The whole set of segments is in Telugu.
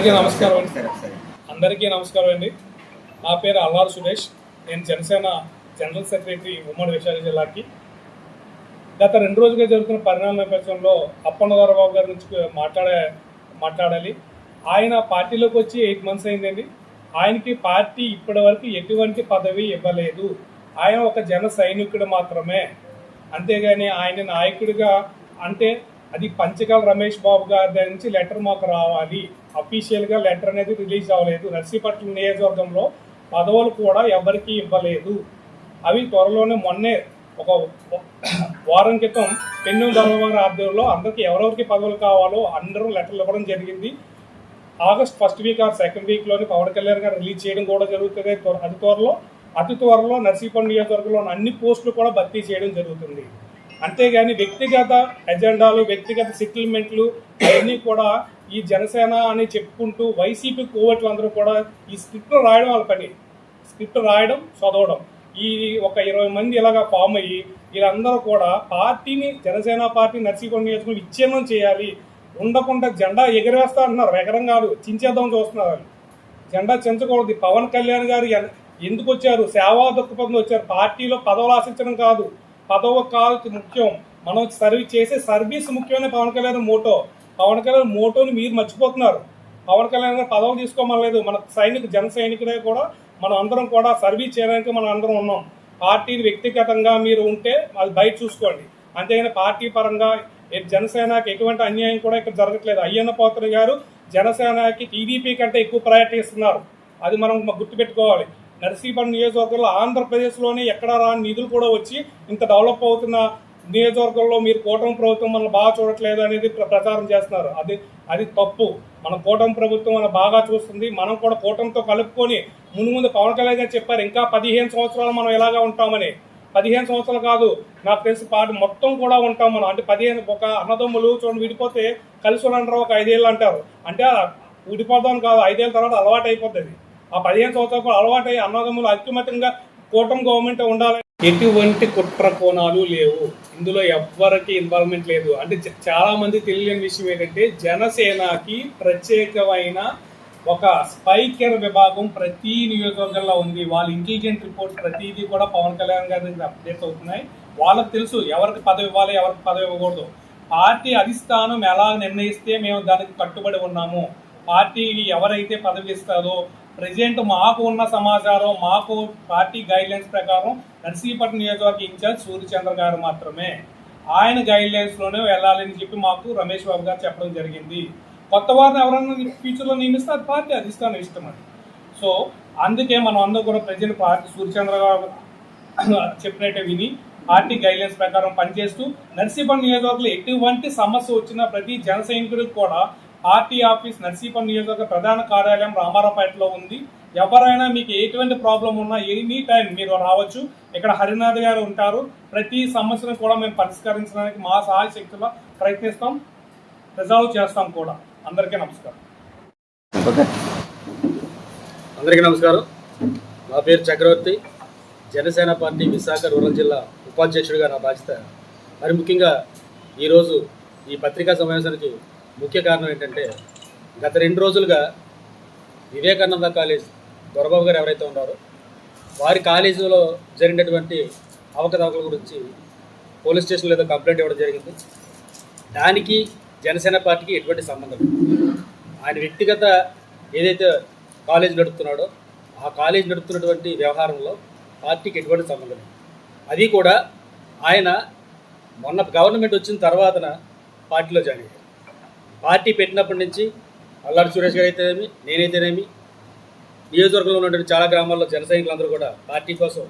అందరికీ నమస్కారం అండి. నా పేరు అల్లారు సురేష్. నేను జనసేన జనరల్ సెక్రటరీ ఉమ్మడి విశాఖ జిల్లాకి. గత 2 రోజులుగా జరుగుతున్న పరిణామ నేపథ్యంలో అప్పన్న దొరబాబు గారి నుంచి మాట్లాడాలి. ఆయన పార్టీలోకి వచ్చి 8 months అయిందండి. ఆయనకి పార్టీ ఇప్పటి వరకు ఎటువంటి పదవి ఇవ్వలేదు. ఆయన ఒక జన సైనికుడు మాత్రమే, అంతేగాని ఆయన నాయకుడిగా అంటే అది పంచకాల రమేష్ బాబు గారి దగ్గర నుంచి లెటర్ మాకు రావాలి. అఫీషియల్గా లెటర్ అనేది రిలీజ్ అవ్వలేదు. నర్సీపట్నం నియోజకవర్గంలో పదవులు కూడా ఎవరికి ఇవ్వలేదు. అవి త్వరలోనే మొన్నే ఒక వారం క్రితం పెన్ను దొరబాబు ఆధ్వర్యంలో అందరికీ ఎవరెవరికి పదవులు కావాలో అందరూ లెటర్లు ఇవ్వడం జరిగింది. August 1st week or 2nd weekలోని పవన్ కళ్యాణ్ గారు రిలీజ్ చేయడం కూడా జరుగుతుంది. అతి త్వరలో నర్సీపట్నం నియోజకవర్గంలో అన్ని పోస్టులు కూడా భర్తీ చేయడం జరుగుతుంది. అంతేగాని వ్యక్తిగత ఎజెండాలు, వ్యక్తిగత సెటిల్మెంట్లు అవన్నీ కూడా ఈ జనసేన అని చెప్పుకుంటూ వైసీపీ కోవట్లు అందరూ కూడా ఈ స్క్రిప్ట్ రాయడం వాళ్ళ పని. స్క్రిప్ట్ రాయడం, చదవడం. ఈ ఒక 20 మంది ఇలాగా ఫామ్ అయ్యి వీళ్ళందరూ కూడా పార్టీని, జనసేన పార్టీ నర్సీపట్నం నియోజకవర్గం విచ్ఛిన్నం చేయాలి, ఉండకుండా జెండా ఎగరేస్తా అంటున్నారు. ఎగరం కాదు, చించేద్దాం చూస్తున్నారు. జెండా చించకూడదు. పవన్ కళ్యాణ్ గారు ఎందుకు వచ్చారు? సేవా దృక్పథం వచ్చారు. పార్టీలో పదవులు ఆశించడం కాదు, పదవి కాదు ముఖ్యం, మనం చేసే సర్వీస్ ముఖ్యమైన పవన్ కళ్యాణ్ మోటో. పవన్ కళ్యాణ్ మోటోని మీరు మర్చిపోతున్నారు. పవన్ కళ్యాణ్ గారు పదవులు తీసుకోమలేదు. మన జన సైనికుడే కూడా మనం అందరం కూడా సర్వీస్ చేయడానికి మనం అందరం ఉన్నాం. పార్టీని వ్యక్తిగతంగా మీరు ఉంటే అది బయట చూసుకోండి, అంతేగాని పార్టీ పరంగా జనసేనకి ఎటువంటి అన్యాయం కూడా ఇక్కడ జరగట్లేదు. అయ్యన్న పాత్ర గారు జనసేనకి టీడీపీ కంటే ఎక్కువ ప్రయారిటీ ఇస్తున్నారు. అది మనం గుర్తుపెట్టుకోవాలి. నర్సీపట్నం నియోజకవర్గంలో ఆంధ్రప్రదేశ్లోనే ఎక్కడా రాని నిధులు కూడా వచ్చి ఇంత డెవలప్ అవుతున్న నియోజకవర్గంలో మీరు కూటమి ప్రభుత్వం మనం బాగా చూడట్లేదు అనేది ప్రచారం చేస్తున్నారు. అది తప్పు. మన కూటమి ప్రభుత్వం మనం బాగా చూస్తుంది. మనం కూడా కూటమితో కలుపుకొని ముందు పవన్ కళ్యాణ్ గారు చెప్పారు ఇంకా 15 సంవత్సరాలు మనం ఇలాగా ఉంటామని. 15 సంవత్సరాలు కాదు, నాకు తెలిసి పార్టీ మొత్తం కూడా ఉంటాం మనం. అంటే 15 ఒక అన్నదమ్ములు చూడండి విడిపోతే కలిసి ఉండరు, ఒక 5 ఏళ్ళు అంటారు. అంటే విడిపోదాం కాదు, 5 ఏళ్ళ తర్వాత అలవాటు అయిపోతుంది. ఆ 15 సంవత్సరాలు అలవాటై అన్నదమ్ములు ఐక్యమత్యంగా కూటమి గవర్నమెంట్ ఉండాలి. ఎటువంటి కుట్ర కోణాలు లేవు, ఇందులో ఎవ్వరికి ఇన్వాల్వ్మెంట్ లేదు. అంటే చాలా మంది తెలియని విషయం ఏంటంటే జనసేనకి ప్రత్యేకమైన ఒక స్పైకర్ విభాగం ప్రతి నియోజకవర్గంలో ఉంది. వాళ్ళ ఇంటెలిజెంట్ రిపోర్ట్ ప్రతిదీ కూడా పవన్ కళ్యాణ్ గారి దగ్గర అప్డేట్ అవుతున్నాయి. వాళ్ళకి తెలుసు ఎవరికి పదవి ఇవ్వాలి, ఎవరికి పదవి ఇవ్వకూడదు. పార్టీ అధిష్టానం ఎలా నిర్ణయిస్తే మేము దానికి కట్టుబడి ఉన్నాము. పార్టీ ఎవరైతే పదవి ఇస్తారో ప్రజెంట్ మాకు ఉన్న సమాచారం, మాకు పార్టీ గైడ్లైన్స్ ప్రకారం నర్సీపట్నం నియోజకవర్గ ఇన్ఛార్జ్ సూర్యచంద్ర గారు మాత్రమే. ఆయన గైడ్లైన్స్లోనే వెళ్ళాలని చెప్పి మాకు రమేష్ బాబు గారు చెప్పడం జరిగింది. కొత్త వారిని ఎవరైనా ఫ్యూచర్లో నియమిస్తే అది పార్టీ అధిష్టానం ఇష్టం అది. సో అందుకే మనం అందరూ కూడా ప్రజెంట్ పార్టీ సూర్యచంద్ర గారు చెప్పినట్టే విని పార్టీ గైడ్లైన్స్ ప్రకారం పనిచేస్తూ నర్సీపట్నం నియోజకవర్గంలో ఎటువంటి సమస్య వచ్చినా ప్రతి జన సైనికుడికి కూడా పార్టీ ఆఫీస్ నర్సీపట్నం నియోజకవర్గ ప్రధాన కార్యాలయం రామారావుపేటలో ఉంది. ఎవరైనా మీకు ఎటువంటి ప్రాబ్లం ఉన్నా ఎనీ టైం మీరు రావచ్చు. ఇక్కడ హరినాథ్ గారు ఉంటారు. ప్రతి సమస్యను కూడా మేము పరిష్కరించడానికి మా సహాయ శక్తిలో ప్రయత్నిస్తాం, రిజాల్వ్ చేస్తాం కూడా. అందరికీ నమస్కారం. అందరికీ నమస్కారం. నా పేరు చక్రవర్తి. జనసేన పార్టీ విశాఖ రూరల్ జిల్లా ఉపాధ్యక్షుడిగా నా బాధ్యత. మరి ముఖ్యంగా ఈరోజు ఈ పత్రికా సమావేశానికి ముఖ్య కారణం ఏంటంటే గత 2 రోజులుగా వివేకానంద కాలేజ్ దొరబాబు గారు ఎవరైతే ఉన్నారో వారి కాలేజీలో జరిగినటువంటి అవకతవకల గురించి పోలీస్ స్టేషన్లో ఏదో కంప్లైంట్ ఇవ్వడం జరిగింది. దానికి జనసేన పార్టీకి ఎటువంటి సంబంధం లేదు. ఆయన వ్యక్తిగత ఏదైతే కాలేజ్ నడుపుతున్నాడో ఆ కాలేజ్ నడుపుతున్నటువంటి వ్యవహారంలో పార్టీకి ఎటువంటి సంబంధం లేదు. అది కూడా ఆయన మొన్న గవర్నమెంట్ వచ్చిన తర్వాతన పార్టీలో జాయిన్ అయ్యారు. పార్టీ పెట్టినప్పటి నుంచి అల్లారు సురేష్ గారు అయితేనేమి, నేనైతేనేమి, నియోజకవర్గంలో ఉన్నటువంటి చాలా గ్రామాల్లో జన సైనికులందరూ కూడా పార్టీ కోసం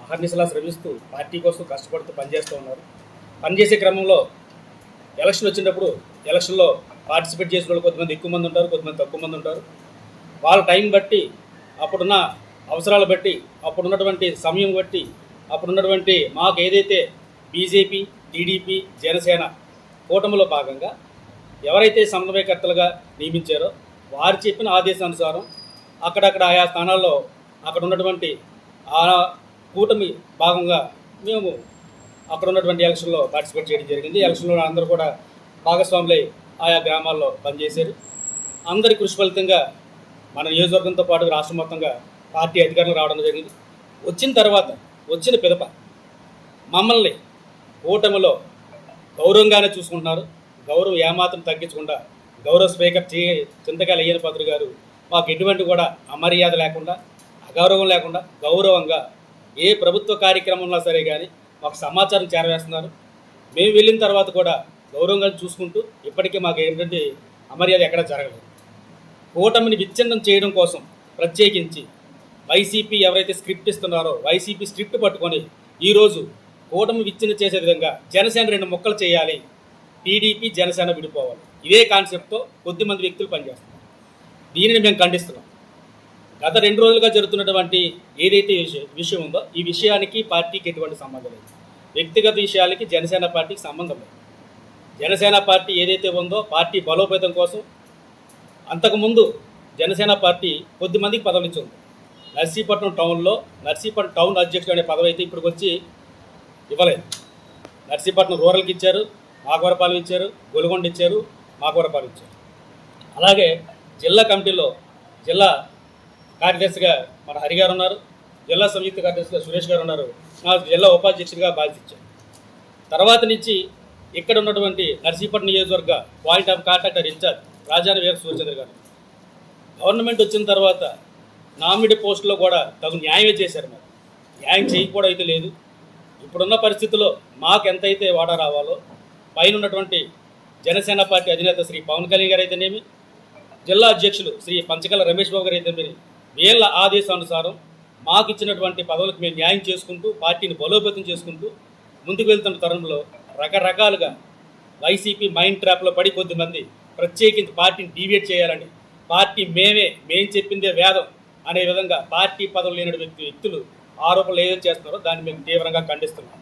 అహర్నిశలా శ్రమిస్తూ పార్టీ కోసం కష్టపడుతూ పనిచేస్తూ ఉన్నారు. పనిచేసే క్రమంలో ఎలక్షన్ వచ్చినప్పుడు ఎలక్షన్లో పార్టిసిపేట్ చేసిన వాళ్ళు కొంతమంది ఎక్కువ మంది ఉంటారు, కొంతమంది తక్కువ మంది ఉంటారు. వాళ్ళ టైం బట్టి, అప్పుడున్న అవసరాలు బట్టి, అప్పుడున్నటువంటి సమయం బట్టి, అప్పుడున్నటువంటి మాకు ఏదైతే బీజేపీ, టీడీపీ, జనసేన కూటమిలో భాగంగా ఎవరైతే సమన్వయకర్తలుగా నియమించారో వారు చెప్పిన ఆదేశానుసారం అక్కడక్కడ ఆయా స్థానాల్లో అక్కడ ఉన్నటువంటి ఆ కూటమి భాగంగా మేము అక్కడ ఉన్నటువంటి ఎలక్షన్లో పార్టిసిపేట్ చేయడం జరిగింది. ఎలక్షన్లో అందరూ కూడా భాగస్వాములై ఆయా గ్రామాల్లో పనిచేశారు. అందరి కృషి ఫలితంగా మన నియోజకవర్గంతో పాటు రాష్ట్రం మొత్తంగా పార్టీ అధికారంలో రావడం జరిగింది. వచ్చిన తర్వాత వచ్చిన పిదప మమ్మల్ని కూటమిలో గౌరవంగానే చూసుకుంటున్నారు. గౌరవం ఏమాత్రం తగ్గించకుండా గౌరవ స్పీకర్ చింతకాయల అయ్యన్న పాత్రుడు గారు మాకు ఎటువంటి కూడా అమర్యాద లేకుండా, అగౌరవం లేకుండా గౌరవంగా ఏ ప్రభుత్వ కార్యక్రమం ఉన్నా సరే కానీ మాకు సమాచారం చేరవేస్తున్నారు. మేము వెళ్ళిన తర్వాత కూడా గౌరవంగా చూసుకుంటూ ఇప్పటికీ మాకు ఏంటంటే అమర్యాద ఎక్కడా జరగలేదు. కూటమిని విచ్ఛిన్నం చేయడం కోసం ప్రత్యేకించి వైసీపీ ఎవరైతే స్క్రిప్ట్ ఇస్తున్నారో వైసీపీ స్క్రిప్ట్ పట్టుకొని ఈరోజు కూటమి విచ్ఛిన్నం చేసే విధంగా జనసేన 2 ముక్కలు చేయాలి, టీడీపీ జనసేన విడిపోవాలి, ఇదే కాన్సెప్ట్తో కొద్దిమంది వ్యక్తులు పనిచేస్తున్నారు. దీనిని మేము ఖండిస్తున్నాం. గత 2 రోజులుగా జరుగుతున్నటువంటి ఏదైతే విషయం ఉందో ఈ విషయానికి పార్టీకి ఎటువంటి సంబంధం లేదు. వ్యక్తిగత విషయాలకి జనసేన పార్టీకి సంబంధం లేదు. జనసేన పార్టీ ఏదైతే ఉందో పార్టీ బలోపేతం కోసం అంతకుముందు జనసేన పార్టీ కొద్దిమందికి పదవులు ఇచ్చింది. నర్సీపట్నం టౌన్లో నర్సీపట్నం టౌన్ అధ్యక్షుడు అనే పదవి అయితే ఇప్పుడు వచ్చి ఇవ్వలేదు. నర్సీపట్నం రూరల్కి ఇచ్చారు, మాకవరపాలెం ఇచ్చారు, గొలుగొండ ఇచ్చారు, మాకవరపాలెం ఇచ్చారు. అలాగే జిల్లా కమిటీలో జిల్లా కార్యదర్శిగా మన హరి గారు ఉన్నారు, జిల్లా సంయుక్త కార్యదర్శిగా సురేష్ గారు ఉన్నారు, నాకు జిల్లా ఉపాధ్యక్షుడిగా బాధ్యత ఇచ్చారు. తర్వాత నుంచి ఇక్కడ ఉన్నటువంటి నర్సీపట్నం నియోజకవర్గ పాయింట్ ఆఫ్ కాంటాక్ట్ ఇన్ఛార్జ్ రాజాని వీర సూర్యచంద్ర గారు గవర్నమెంట్ వచ్చిన తర్వాత నామినేట్ పోస్టులో కూడా తగు న్యాయమే చేశారు. మరి న్యాయం చేయకపోవడం అయితే లేదు. ఇప్పుడున్న పరిస్థితుల్లో మాకు ఎంతైతే వాటా రావాలో పైన ఉన్నటువంటి జనసేన పార్టీ అధినేత శ్రీ పవన్ కళ్యాణ్ గారు అయితేనేమి, జిల్లా అధ్యక్షులు శ్రీ పంచకల రమేష్ బాబు గారు అయితేనేమి, వీళ్ళ ఆదేశానుసారం మాకు ఇచ్చినటువంటి పదవులకు మేము న్యాయం చేసుకుంటూ పార్టీని బలోపేతం చేసుకుంటూ ముందుకు వెళ్తున్న తరుణంలో రకరకాలుగా వైసీపీ మైండ్ ట్రాప్లో పడి కొద్దిమంది ప్రత్యేకించి పార్టీని డీవియేట్ చేయాలని, పార్టీ మేం చెప్పిందే వేదం అనే విధంగా పార్టీ పదవులు లేని వ్యక్తులు ఆరోపణలు ఏదైతే చేస్తున్నారో దాన్ని మేము తీవ్రంగా ఖండిస్తున్నాం.